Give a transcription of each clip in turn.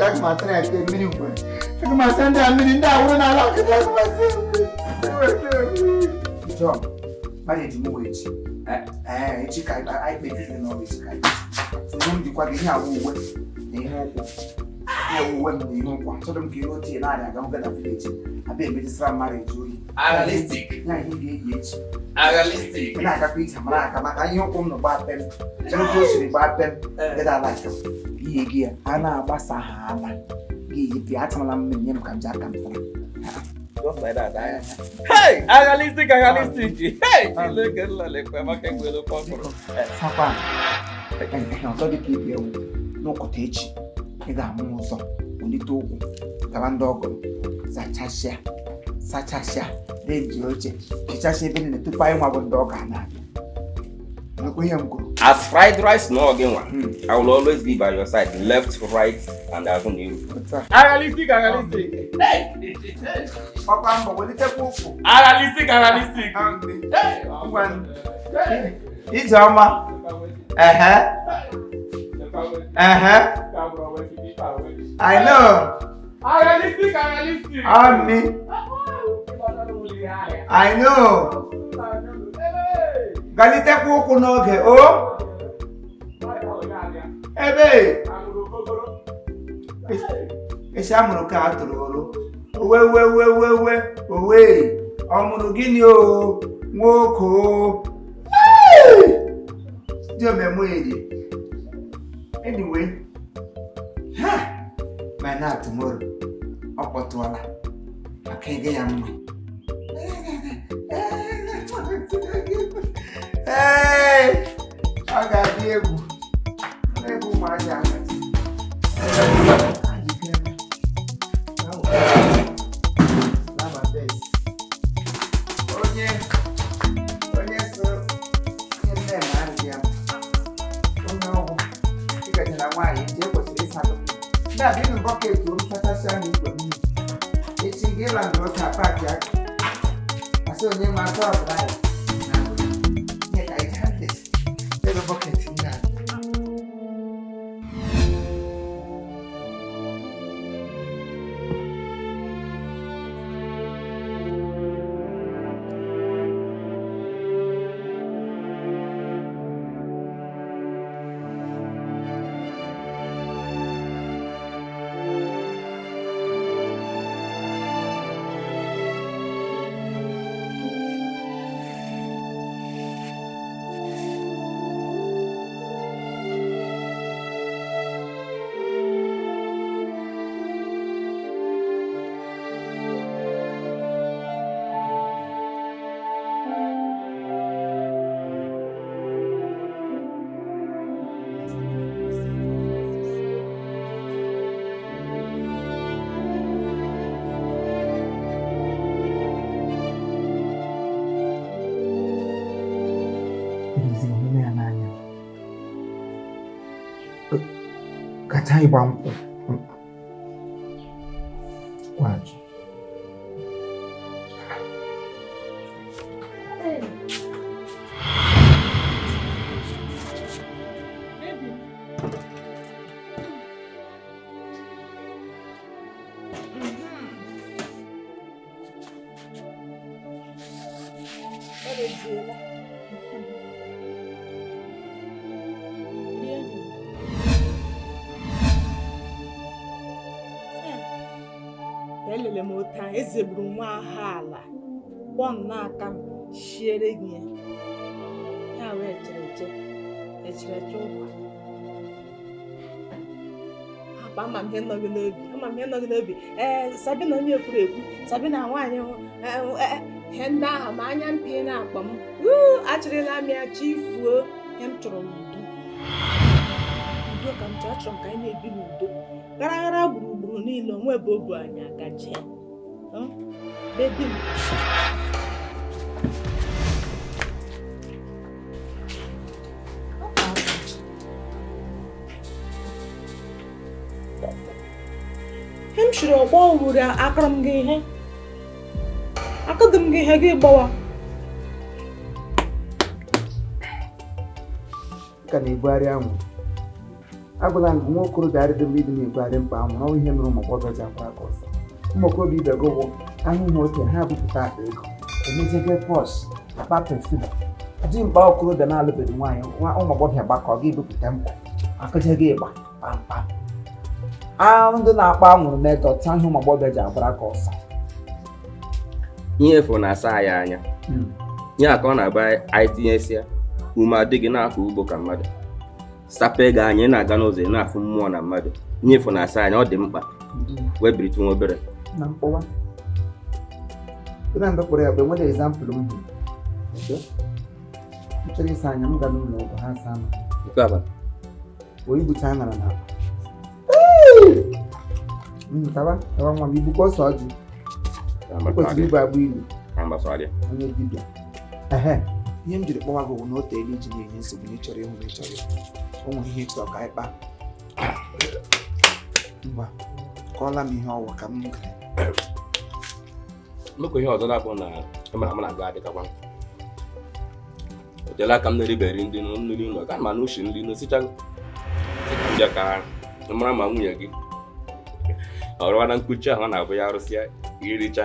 tak matra ke mini ko tak masanda mini nda wona la ke tak masanda so bale di mo wechi echi kai ai be di no wechi kai so dum di kwa bi nya wo we ni ho ko ya wo we ni ho kwa so dum ki ro ti na da ga mo ga da village abe me di sra marriage ori realistic na hi bi yechi realistic na ka pi tamara ka maka ihe okwu no ba tem no to siri ba tem get that like iye gi ana agbasa ha ala gi yi atamala mmenya m ka nja ka mfa just like that hey realistic hey look at like ma ka gwe lo ko sakwa so di ki bi ewu no ko techi ị ga-amụ ụzọ olite okwu gaba ndị ọgọ sachasịa deji oche hichasịa ebe niile tupu anyị nwa bụ ndị ọga na-abịa nakwa ihe m kwuru as fried rice no again one I will always be by your side left right and azụ na iru realistic ọkwa mbọ welitekwa ụkwụ realistic ijeọma I know. Realistic. Me. I know. Galite kuku n'oge o. Ebe. Esi amụrụ ka atụrụ olu. Owe. Ọmụrụ gịnị o? Nwoke o. Di omemu eri. Anyway. My night tomorrow. Ọkpọtụọla maka ege ya mma. Ọ ga-adị egwu ụmụaja agazi. Onye so ihe nne na-arị ya onye ọgwụ ịgajara nwaanyị ndị ekwesịrị ịsadụ ndị a bụ bọket o mkpachasịa na igwe mmiri echi gị ịla ndị oke apaki aka asị onye ma atọ ọbụla ya na ihe ka ije adịsị ebe bọket ndị a kacha ịgba nkwụ kwaji elele m otu a ezegburu nwa aha ala gbọm n'aka m shiere gị ya wee echere ụkwa akpa ama m ihe nọ gị n'obi Sabina onye kwuru ekwu Sabina nwaanyị ihe ndị ahụ ma anya mpi na-akpa m achịrịla m ya chifuo ihe m chọrọ n'udo ka m chọrọ ka anyị na-ebi n'udo gara gburugburu niile onwe ebe obu anyị agaje bebi m ihe m shiri ọgba owuru akara m gị ihe akadị m gị ihe gị gbawa ka na-ebugharị anwụ agwala m nwa okorobịa arịdị mma ịdị na-egwugharị mkpa anwụrụ ọnwụ ihe mere ụmụ agbọghọ ji akwara aka ọsọ ụmụ okorobịa ibe gị bụ ahụhụ oke ha bupụta akpa ego emejebe pọs akpa pefum dị mkpa okorobịa na-alụbeghị nwaanyị ụmụ agbọghọ gbakọ gị ebupụta mkpa akụje gị ịgba kpamkpam ndị na-akpa anwụrụ na-edọta ihe ụmụ agbọghọ ji agbara aka ọsọ ihe efu na-asa anyị anya ihe a ka ọ na-agba anyị tinyesịa ume adịghị na-akọ ugbo ka mmadụ sapụ ego anyị na-aga n'ụzọ na-afụ mmụọ na mmadụ ihe efu na-asa anya ọ dị mkpa wee biritu nwa obere na mkpọwa mgbe kpọrọ ya bụ enwere ezampụlụ m hụrụ m chọrọ ịsa anya m ga n'ụlọ ọgwụ ha asa m nke aba wee ibute anya na n'akpa tawa nwa m ibukwa ọsọ ọjị kwesịrị ibu agba ilu onye dibịa ihe m jiri kpọwa gị bụ na o teela iji na-enye nsogbu na ịchọrọ ịhụ na ịchọrọ ịhụ o nwere ihe chọrọ ka anyị kpaa ngwa kọọla m ihe ọwa ka m gara mmekọ ihe ọzọ na-abụ na emara m na-aga adịkakwa o teela aka m na-eriberi ndị nri ụlọ ka ma na ushi nri n'osichago ndị ka mara ma nwunye gị ọrụwa na nkuchi ahụ na-abụ ya arụsịa iricha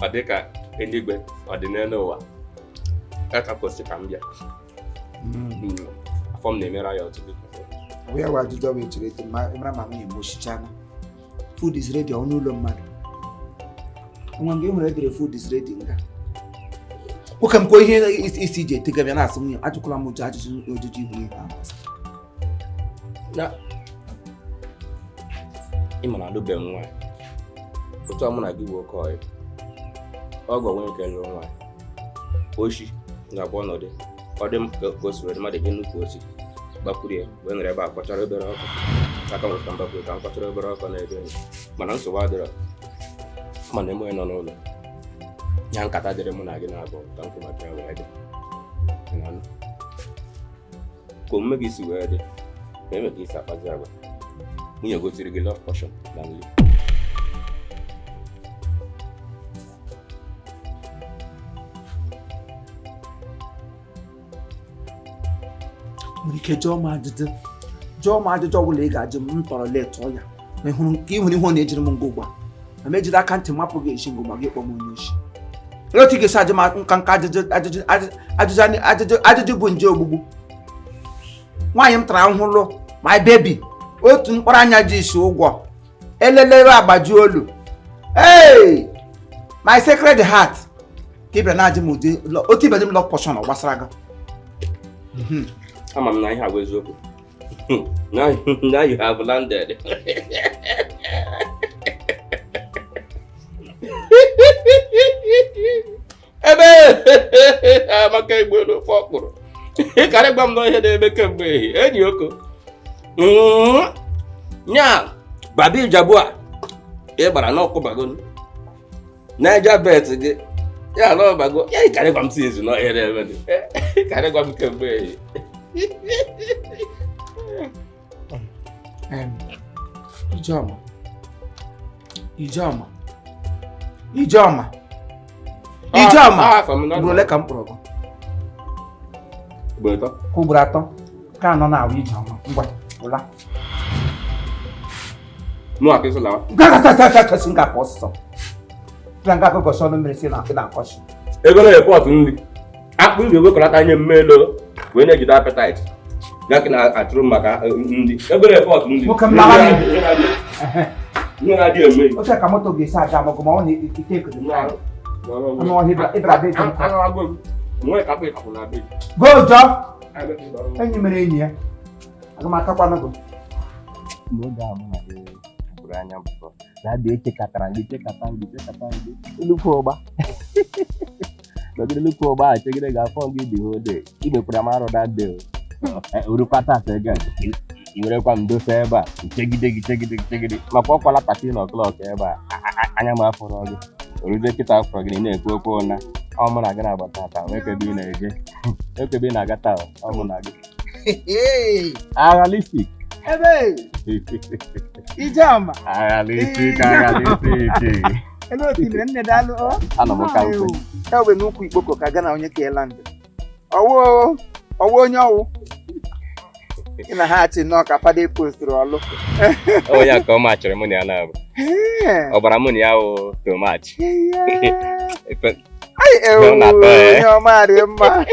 ọ dịka eluigwe ọdịnelu ụwa ka kwesị ka m bịa afọ m na-emere ya ọtụtụ ọ ya wa ajụjụ ọbụ echere ete mara ma nwunye m oshichana food is ready ọnụ ụlọ mmadụ nwa mgbe ị hụrụ edere food is ready nga nwoke m kwuo ihe isi iji etega bịa na-asị nwunye ajụkwala m ụjọ ajụjụ ojiji ihu ihe ahụ na ịma na alụbeghị m nwaanyị otu a mụ na gị bụ oke ọyị ọgọ nwere ike lụrụ nwaanyị oshi ga-abụ ọnọdụ ọ dị m ka o siri mmadụ gị nnukwu osi gbakwuru ya wee nwere ebe a kpọchara obere ọkụ aka nwere ka mgbakwuru ka m kpọchara obere ọkụ na ebe enyi mana nsogbu adịrọ mana eme nọ n'ụlọ ya nkata dịrị mụ na gị na-abụ ka nkwụ maka ya wee dị ka omume gị si wee dị ma eme ka isi akpazi agwa nwunye gosiri gị love portion na nri nwere ike jụọ m ajụjụ ọbụla ị ga-ajụ m tọrọ letụọ ya ma ịhụrụ ihe ọ na-ejiri m ngwa ugbu a ma m ejide aka ntị mapụ gị esi ngụ ma gị kpọ m onye oshi otu ị ga-esi ajụ m nka ajụjụ bụ nje ogbugbu nwaanyị m tara ahụhụ my baby otu mkpụrụ anya ji isi ụgwọ elelere agbaju olu hey my sacred heart ka ịbịa na-ajụ m ụdị otu ibe dị m love portion ọ gbasara gị ama m na ihe agwa eziokwu now you have landed ebe amaka igbo n'ofe ọkpụrụ ịkarị gwa m na ihe na-eme kemgbe ehihie enyi oko nya babi jabu a ị gbara n'ọkụbago naija bet gị ya n'ọbago ya ịkarị gwa m si ezu n'ọhịa na-eme ịkarị gwa m kemgbe ehihie Ijeọma ugboro ole ka m kpọrọ gị ugboro atọ ka anọ na-awụ Ijeọma ngwa ụla gasị nga ka ọsụsọ nga gogosi ọnụ mmiri si na akị na-akọchi ego na repọtụ nri akpụ nri ewekọlata nye mmelo wee na-ejide appetite gaki na-achụrụ maka nri ego na repọtụ nri ihe na-adị eme oche ka moto ga-esi aja amọgụ ma ọ na-ike ekodo anụ ọhịa ịbara be gojọ enyi mere enyi ya aga m atakwanụ gị mgbe oge ahụ na gị bụrụ anya mbụọ na-adị echekatara ndị nnukwu ụgba nọgide nnukwu ụgba a chegide ga-afọ gị dị hode igbekwara m arụ dade orukata ata ego i werekwa m dosa ebe a chegide maka ọkwala pati na ọklọk ebe a anya m afọrọ gị oruzie kịta afọrọ gị na-ekwu okwu na ọ mụ na gị na-agbata ata nwekebe ị na-eje nwekebe ị na-aga taa ọ mụ na gị agalistik ebe Ijeọma agalistik ebe otimiri nne daalụ ana m ka nkwe ewe n'ukwu ikpoko ka ga na onye ka ịla ndụ ọwụ onye ọwụ Ị na ha achị nọ ka fada postụrụ ọlụ. Onye ka ọ machọrọ mụ na ya na-abụ. Ọ bara mụ na ya wụ tomachi. Onye ọma dị mma.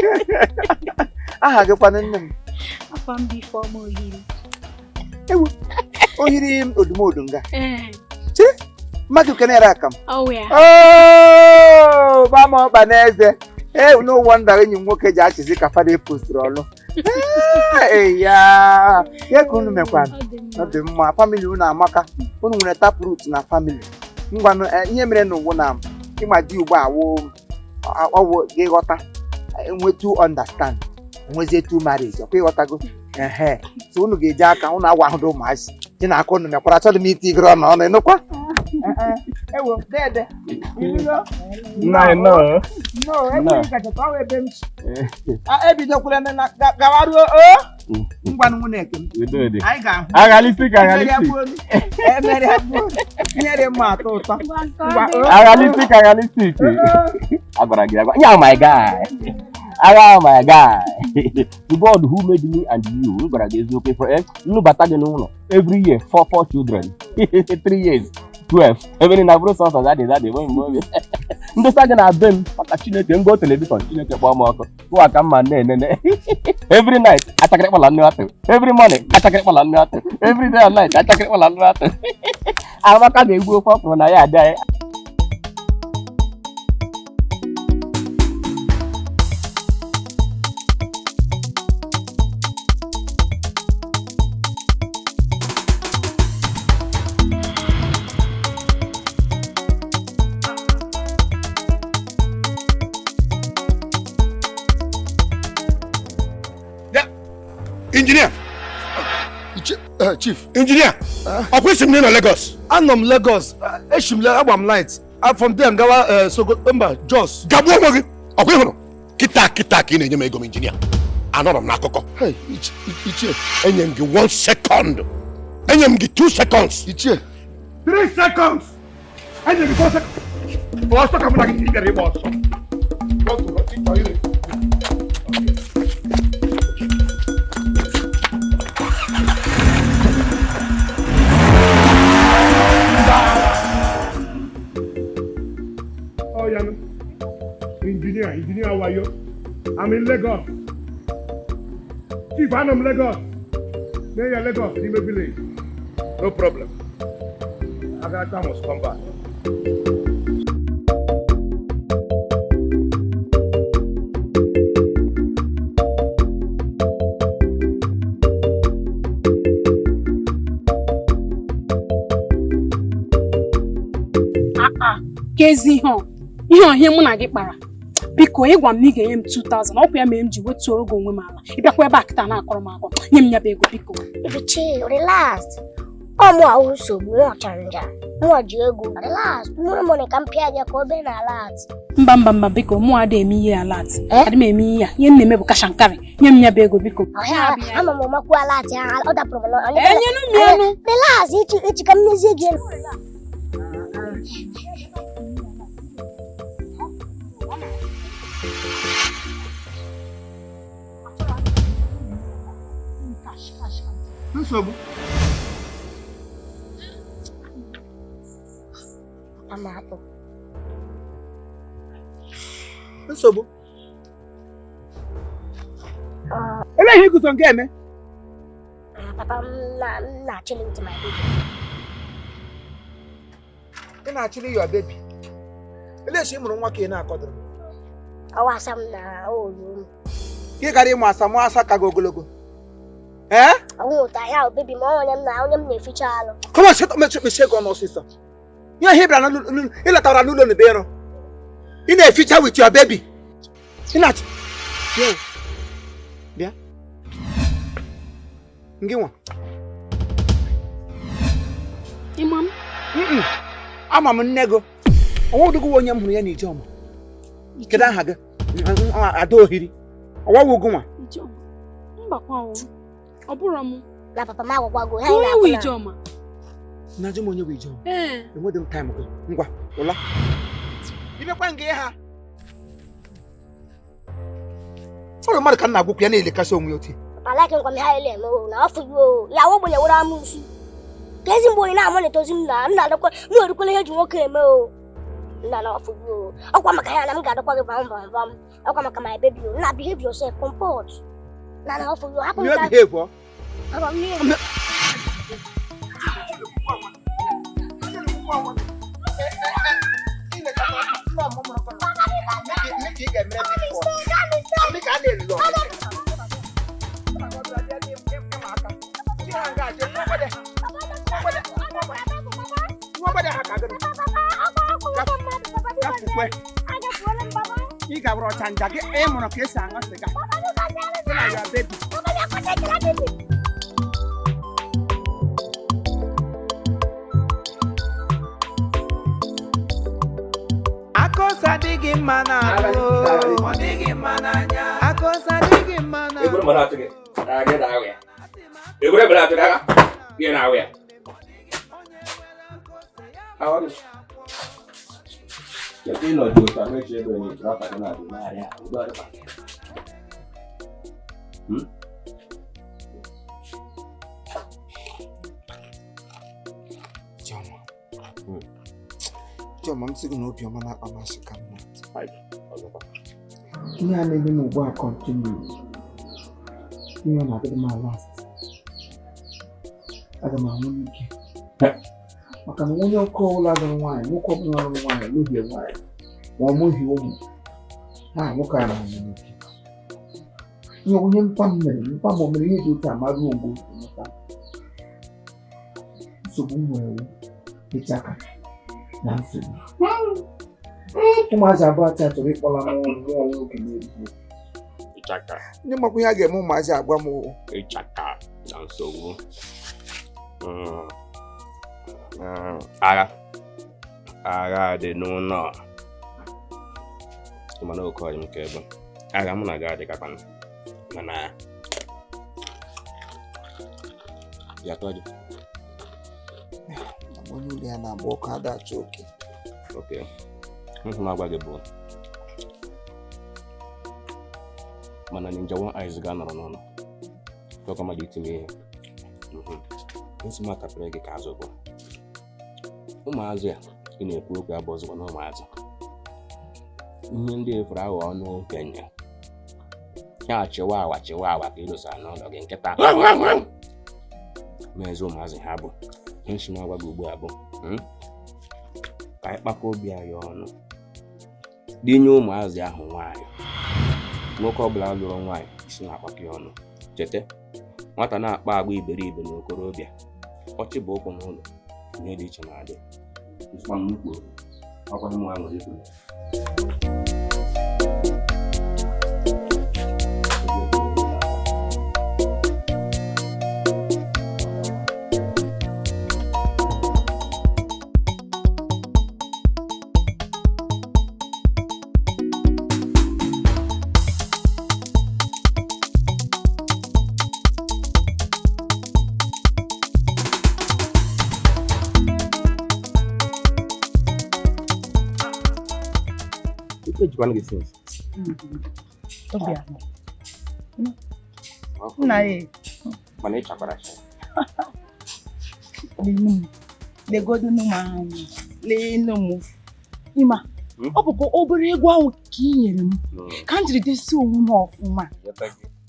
Aha gị kwanụ nne m? Afọ m bụ Ifeọma Ohiri. Ewu, Ohiri odumodu nga. Chi, mmadụ kenere aka m. Ba ma ọba n'eze. No wonder enyi m nwoke ji achịzi ka fada postụrụ ọlụ. Ya ka unu mekwanụ. Ọ dị mma, famili unu amaka. Unu nwere taproot na famili. Ngwanụ ihe mere n'ụwa na ịma di ugbu a ọwụ gị ghọta enwetu understand enwezie tu marriage ọkwa ịghọtago so unu ga-eji aka unu agwa ahụ dị ụmụazị dị na aka unu mekwara achọghị m iti igoro ọnụ ịnụkwa ewo dede ebidokwara na gawaruo ngwanụ nwunye eke m anyị ga-ahụ agalistik nyere mma atọ ụtọ agalistik agwara gị agwa yeah my guy my guy the God who made me and you gwara gị eziokwu for nnubata gị n'ụlọ every year 4 children 3 years 12 ebe na bụrụ sọsọ zadị nwe ndosa gị na be m maka Chineke ngo telivishọn Chineke kpọọ m ọkụ ụwa ka mma na-enene every night achakịrị kpọla nne atụ every morning achakịrị kpọla nne atụ every day and night achakịrị kpọla nne atụ Amaka ga-egbu ofe ọkụrụ na ya ada ya. Engineer. Chief. Engineer. I question me in Lagos. I'm from Lagos. I'm light. I'm from there. Gawa Sogo Jos. Gabu mogi. Okay, hono. Kita kine nyeme ego engineer. Another nakoko. Hey, Ichie. Enyem gi 1 second. Enyem gi 2 seconds. Ichie. 3 seconds. Enyem gi 4 seconds. Boss to come like ikere boss. Go to toilet. Engineer, how are you? I'm in Lagos. Chief, I'm in Lagos. Near Lagos, in the village. No problem. I got time to come back. Kezi ihe mụ na gị kpara biko ịgwa m na ị ga-enye m 2000 ọkwa ya mere m ji wetuoro gị onwe m ala ịbịakwa ebe a kịta na-akọrọ m akọ nye m ya bụ ego biko relax ọmụ ahụ nsogbu nwọchanja nwa ji ego relax mmụrụ mụrụ ka m pịa gị ka obe na alat mba biko mụ adị eme ihe alat adị m eme ihe ihe m na-eme bụ kashankari nye m ya bụ ego biko ama m makwa alat ya ọ dapụrụ m enyenu m ya nụ relax ichi ka m nezie gị nsogbu amapụ nsogbu eleghị ikuto nke eme papa m na-achịlị with my baby ị na-achịlị your baby eleghị ịmụrụ nwa ka ị na-akọdụrụ ọwa asa m na olu ka ị gara ịmụ asa ka gị ogologo ọnwụta ya baby ma onye m na-eficha alụ come on shut up mechie gị ọnụ ọsịsọ ihe ihe bịara ịlatara n'ụlọ n'ebe ịrụ ị na-eficha with your baby ị na-achị bịa ngị nwa Imam ama m nne gị ọnwa ụdịgị onye m hụrụ ya na Ijeọma kedu aha gị Ada Ohiri ọwawu gị nwa ọ bụrụ m na papa m agwagwago ha na-akụ Ijeọma na ajụ m onye bụ Ijeọma enweghị m taịm gị ngwa ụla imekwa nga ha ọrụ mmadụ ka m na-agwụkwu ya na-elekasị onwe ya otu papa like him come high level. Now for you, ya wo bonya wura musu. Kezi mbo ina amone tozi na da ko no do ko le heju okay mo. Na for you. Akwa maka ya na mga da ko vam. Akwa maka my baby. Na behave yourself, comport. Na for you. Happen You behave for? Aba mi. Akosa digi mana o digi mana nya akosa digi mana Igbo mana tuge get out here. Igbo mana tuge get out here. How are you? Jadi no do ta me che do ni tra ka na do na ya. Do ada pa. Choma msigi no pio mana amashika mo. Hai. Ogopa. Ni ane ni mo gwa continue. Ni na be my last. Ada ma munike. Maka na onye ọkọ ụlọ dị nwanyị, nwoke ọbụla ọrụ nwanyị n'oge nwanyị, ma ọ mụghị ụmụ, ha nwoke a na-amụ n'ike. Ihe onye mpa m mere ihe dị otu amarụ ogbo mụta. Nsogbu m nwere ịchaka na nsogbu. Ụmụazị abụọ taa chọrọ ịkpọla mmụọ nwoke n'eluigwe. Ịchaka. Ndị makwa ihe a ga-eme ụmụazị agwa m o. Ịchaka na nsogbu. Agha dị n'ụlọ mana oke ọdị nke ebe agha mụ na ga dị kakwana mana ya tọdị onye ụlọ ya na-agba ọkụ adachi oke. oke m agwa gị bụ mana ninja one eyes ga-anọrọ n'ụlọ tọkọ mmadụ itinye ihe nsị m atapere gị ka azụ bụ ụmụazụ ya ị na-ekwu okwu abụ ọzọ na ụmụazụ ihe ndị efere aghọ ọnụ okenye ya chịwa awa ka ịdosara n'ụlọ gị nkịta mezi ụmụazụ ha bụ nshi na-agwa gị ugbu a bụ ka anyị kpakọ obi anyị ọnụ dinye ụmụazụ ahụ nwaanyị nwoke ọbụla lụrụ nwaanyị isi na-akpakọ ya ọnụ cheta nwata na-akpa agba iberibe n'okorobịa ọchị bụ ụkwụ n'ụlọ ihe dị iche na-adị nnukwu ọkwa ụmụ ahụ dị kwuru One of these things. Mana ịchakwara shi. Le godu no man. Le no mu. Ima. Ọ bụkwa obere egwu ahụ ka ị nyere m. Ka m jiri desi onwe m ọfụma.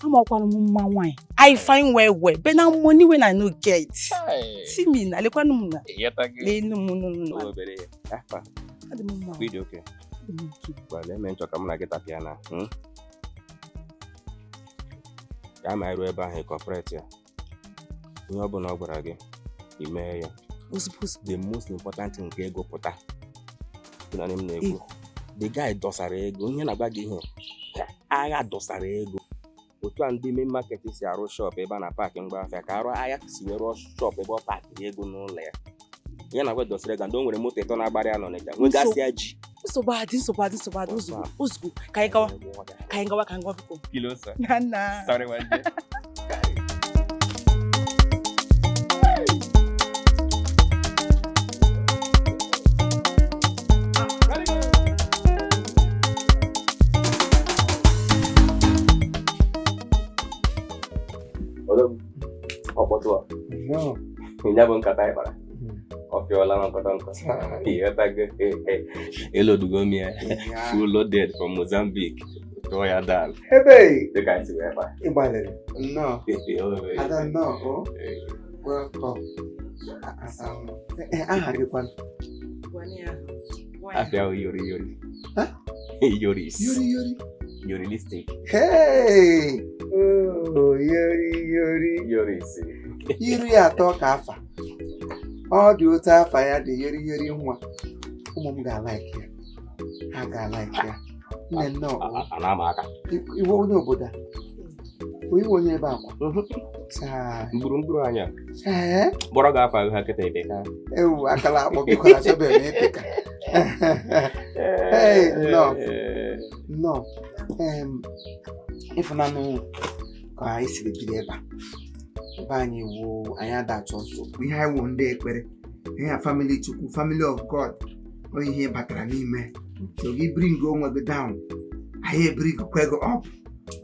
Amakwara m mma nwanyị. I find well. But now money when I no get. See me na lekwa m na. Le no mu no. Obere afa. Video okay. Well, let me talk about get up here now. Ya ma iru ebe ahụ corporate ya. Ihe ọ bụla ọ gwara gị ime ya. The most important thing nke ego pụta. Tụna m na-ekwu. The guy dosara ego, onye na-agba gị ihe. Agha dosara ego. Otu a ndị main market si arụ shop ebe a na park ngwa afịa ka arụ agha si were shop ebe ọ park ego n'ụlọ ya. Ya na gwa dosara ego ndị o nwere moto eto na-agbara ya nọ n'ịga. Nwegasị ya ji. Nsogbu ozugbo ka anyị gawa biko. Kilosa. Nana. Sorry, Wendy. ọkpọtụ ịnya bụ nkata ịkpara ọ pịọla na nkọta nkọ ịghọtago elodugo m ya full loaded from Mozambique tụọ ya dal dịka anyị si wee kpa ịgbalịrị nnọọ ada nnọọ welcome aha gịkwa afịa yori yoris yorilistic yoris iri atọ ka afa ọ dị otu afa ya dị yori nwa ụmụ m ga-alaiki ya ha ga-alaiki ya nne nnọọ ana-ama aka iwe onye obodo iwe onye ebe akwa mgburugburu anya kpọrọ gị afọ ha kịta ebe ka ewu akala akpọ biko na chọbeghị m ịpịka nnọọ ịfụnanụ ka anyị siri biri ebe anyị wuo anyị ada achọ nsogbu ihe anyị wuo ndị ekpere ihe family chukwu family of God onye ihe batara n'ime so gị bring onwe gị down anyị ebring kwe gị up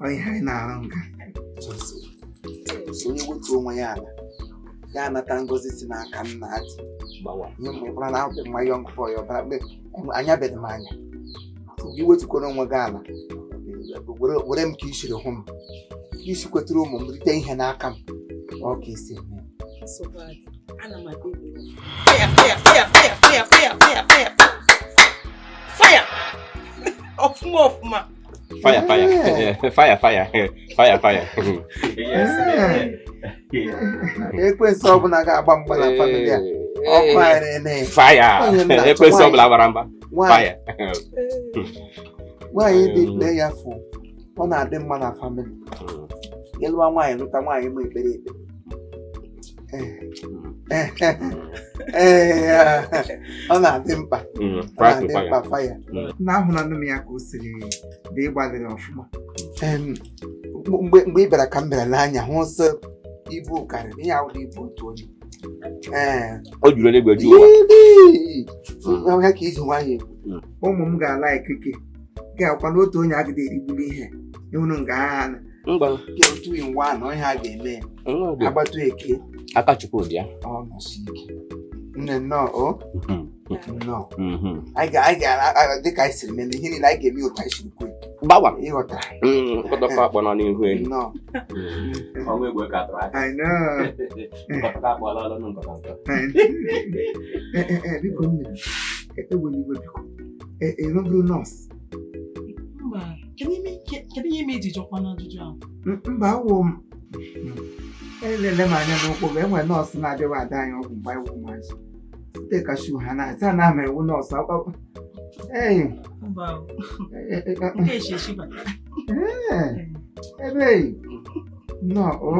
onye ihe anyị na-arụ nga onye wetu onwe ya ala ya anata ngozi si n'aka nna adị ihe mgbara na ahụ mma young boy ọbara mgbe anya bedị m anya gị wetukwara onwe gị ala were m ka ishiri hụ m isi kwetara ụmụ m rite ihe n'aka m ọ ka esi eme ọfụma fire ekwensu ọbụla ga-agba mgba na famili a ọkụ anyị fire ekwensu ọbụla gbara mgba fire nwaanyị dị ikpe ya fụ ọ na-adị mma na famili ịlụwa nwaanyị lụta nwaanyị ma ekpere ekpere ọ na-adị mkpa faya na-ahụ na nne m ya ka o siri dị ịgbalịrị ọfụma mgbe ị bịara ka m bịara n'anya hụ nsọ ibu karịrị ihe ahụ na ibu otu onye o juru eluigwe ju ụwa ya ka iji nwaanyị ekwu ụmụ m ga-ala ikike ga-akwa n'otu onye agide erigbuli ihe ịhụrụ nga agha otu nwa na onye a ga-eme agbatu eke aka chukwu dị ya ọ nọsi ike nne nnọọ nnọọ anyị ga dịka anyị siri mene ihe niile anyị ga-eme ụta isi ukwe gbawa ịghọtara nkọtọkọ akpọ nọ n'ihu elu nnọọ ọnwa egwe ka atụrụ aka nkọtọkọ akpọla ọlụ nkọtọ nkọ biko nne eweli iwe biko ịrụbụrụ nọọsụ kedu ihe ime iji jụkwa n'ajụjụ ahụ mba awụ m elele m anya n'ụkwụ bụ enwere nọọsụ na-adịwa ada anyị ọgwụ mgbe anyị wụ maazị site ka shu ha na-ata na ama ewu nọọsụ akpakpa ebe nnọọ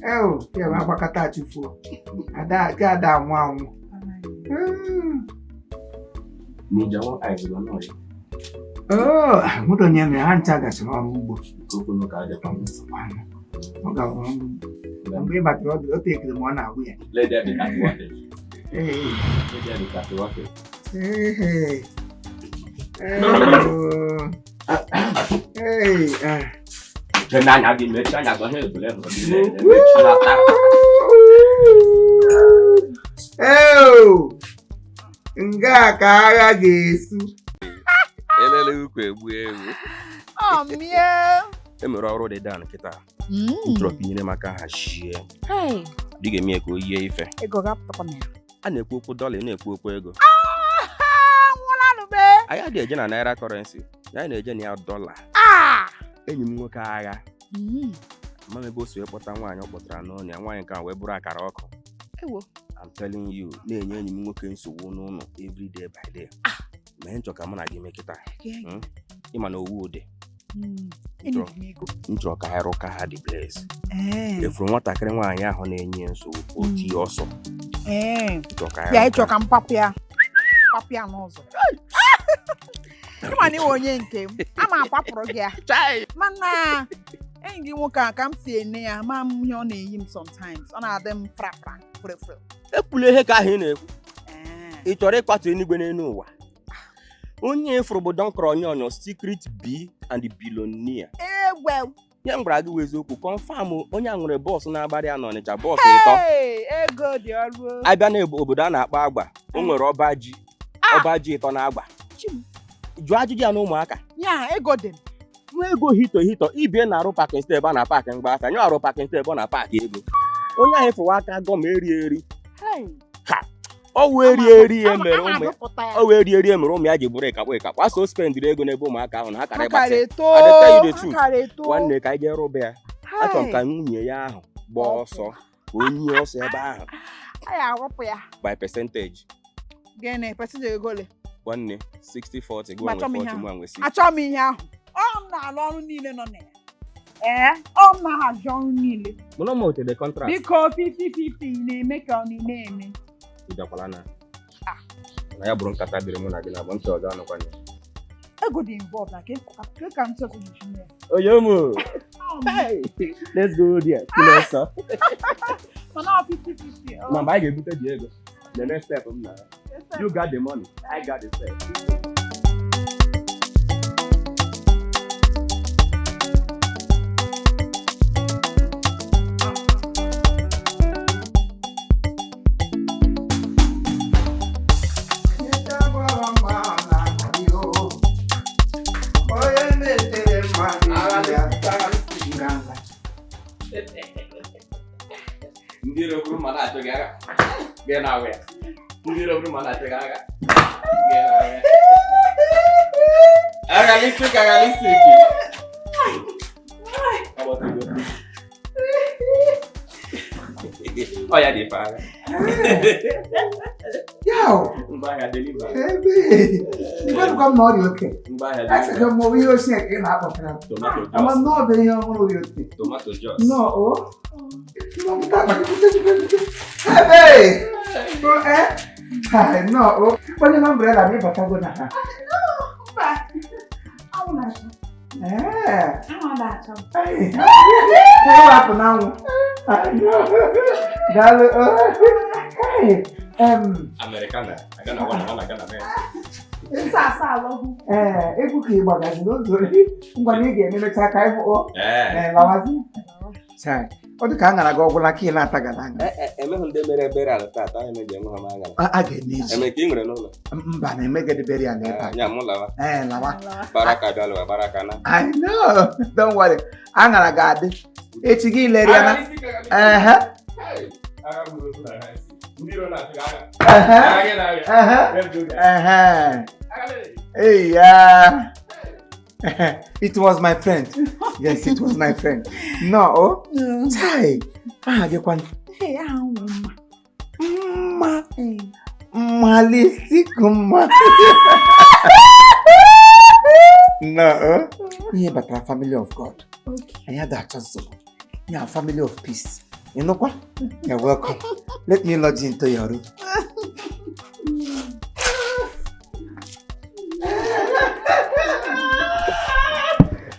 ya bụ agbakọta achụfuo ada anwụ anwụ mụta onye mere ha ncha gachara ọrụ ugbo ọ ga-abụ ọrụ ugbo mgbe ị batara ọdụ o tekere ma ọ na-ahụ ya nga ka agha ga-esu elele ukwu egbu ewu emere ọrụ dị dan kịta chọrọ ka inyere m aka hazie dị ga-eme ka o yie ife a na-ekwu okwu dọla na-ekwu okwu ego anyị adịghị eje na naira kọrensị anyị na-eje na ya dọla enyi m nwoke agha ama m ebe o si kpọta nwaanyị ọ kpọtara n'ọnụ ya nwaanyị nke a wee bụrụ akara ọkụ I'm telling you na-enye enyi m nwoke nsogbu n'ụlọ every day by day mee nchọ ka mụ na gị mekịta ịma na owu ode nchọ ka ha rụka ha dị blaze efuru nwatakịrị nwaanyị ahụ na-enye nsogbu oti ọsọ ịchọ ka m papịa n'ụzọ ịma na iwe onye nke m ama apapụrụ gị ya mana enyi gị nwoke a ka m si ene ya ma m ihe ọ na-eyi m sometimes ọ na-adị m frafra frefre ekwula ihe ka ahụ ị na-ekwu ị chọrọ ịkwatu enigwe n'elu ụwa onye ifuru bụ Don Kronyo secret B and billionaire ihe m gwara gị wụ eziokwu confirm onye a nwere bọọsụ na-agbara ya n'Ọnịcha bọọsụ ịtọ ego dị ọrụ abịa na obodo a na-akpọ Agba o nwere ọba ji ịtọ na Agba jụọ ajụjụ ya na ụmụaka ya ego dị nwa ego hito ibie na-arụ pakin steep a na paakị mgbasa nye arụ pakin steep na paakị ego onye ahụ fụwa aka gọm eri o wee eri emere ụmụ ya ji bụrụ ịkakpọ aso spendịrị ego n'ebe ụmụaka ahụ na ha kara ịgbatị nwanne ka anyị jee rụba ya achọrọ m ka nwunye ya ahụ gbaa ọsọ onye ọsọ ebe ahụ by percentage gịnị percentage ego ole nwanne 60-40 gwa nwe 40 mụ nwe 60 achọrọ m ihe ahụ ọ m na-alụ ọrụ niile nọ na ya ọ m na-ahazi ọrụ niile mụna m otere kọntrakt biko 50-50 na-eme ka ọ na-eme ịbịakwala na ya bụrụ nkata dịrị mụ na gị na bụ ntị ọzọ anụkwanye ego dị involved na ka m chọrọ iji onye ụmụ let's go there ọsọ mana 50-50 ma mgbe anyị ga-ebute dị ego the next step m na you got the money I got the step Ndị roburu ma na-achọ gị agha gị na agwa ya ndị roburu ma na-achọ gị agha gị na agwa ya agalistik ọ ya dị ife agha mgbe ahịa deliver Welcome na ọrịa oke. mgbe ahịa Actually, I'm over here saying you're not popular. tomato I'm juice not very young over here. tomato juice No, oh. No, hey, bro, no, oh. But your umbrella, me, but I go now. Hey, what happened now? I know. Hey, Americana. I don't know what I'm gonna make. Ego ka ịgbagazi n'oge ngwa na ị ga-eme ka anyị hụ lawazi. Ọ dị ka a ṅara gị ọgwụ n'aka ị na-atagala anya. Emeghị ndị mere ebere ala taata anyị meji enwe ha ma aṅara. A ga-eme echi. Eme ka ị nwere n'ụlọ. Mba na-emegide bere ya n'ebe a. Nya mụ lawa. Lawa. Baraka bịalụwa baraka na. I know. Don't worry. Aṅara ga-adị. Echi gị lere ya na. Hey, yeah. It was my friend. Yes, it was my friend. No. Chai. Gekwan. Hey, Malistic. No. Yeah, but we're a family of God. okay. I had that chance. Yeah, a family of peace. You know what? You're welcome. Let me lodge into your room.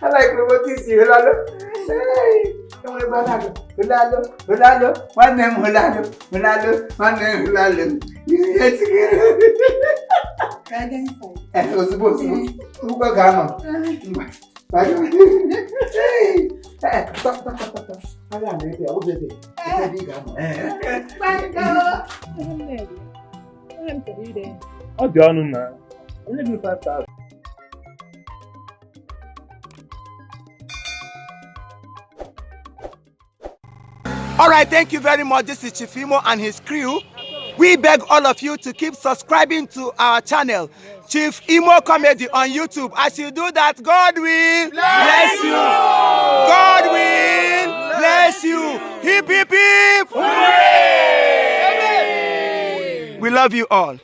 I like robotics. Hulalo. Hey, come on, Hulalo. Hulalo. One name Hulalo. One name Hulalo. You get together. I was supposed to. Who got Gamma? Hey, stop. I got baby. I will baby. Baby Gamma. Ọ dị ọnụ na onye gị 5,000. All right, thank you very much. This is Chief Imo and his crew. We beg all of you to keep subscribing to our channel, Chief Imo Comedy on YouTube. As you do that, God will bless you. God will bless you. Hip, hip, hip. Hooray! We love you all.